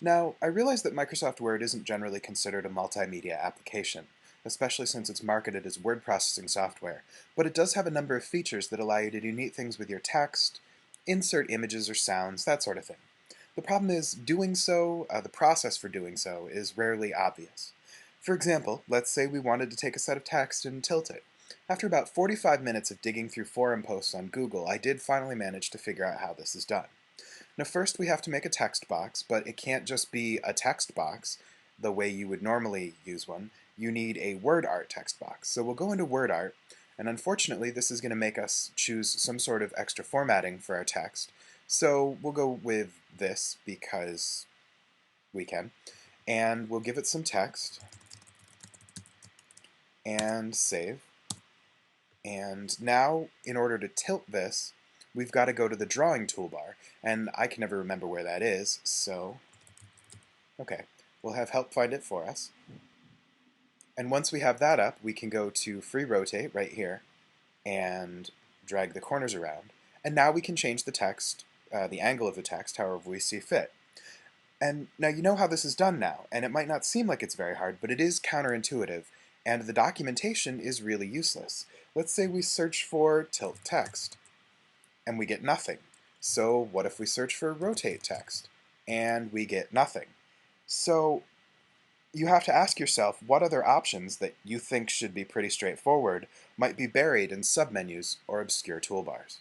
Now, I realize that Microsoft Word isn't generally considered a multimedia application, especially since it's marketed as word processing software, but it does have a number of features that allow you to do neat things with your text, insert images or sounds, that sort of thing. The problem is, the process for doing so, is rarely obvious. For example, let's say we wanted to take a set of text and tilt it. After about 45 minutes of digging through forum posts on Google, I did finally manage to figure out how this is done. Now first we have to make a text box, but it can't just be a text box the way you would normally use one. You need a word art text box. So we'll go into word art, and unfortunately this is going to make us choose some sort of extra formatting for our text. So we'll go with this because we can, and we'll give it some text, and save. And now, in order to tilt this, we've got to go to the drawing toolbar, and I can never remember where that is, so okay, we'll have help find it for us. And once we have that up, we can go to free rotate right here and drag the corners around. And now we can change the text, the angle of the text, however we see fit. And now you know how this is done now, and it might not seem like it's very hard, but it is counterintuitive, and the documentation is really useless. Let's say we search for tilt text, and we get nothing. So what if we search for rotate text, and we get nothing? So you have to ask yourself what other options that you think should be pretty straightforward might be buried in submenus or obscure toolbars.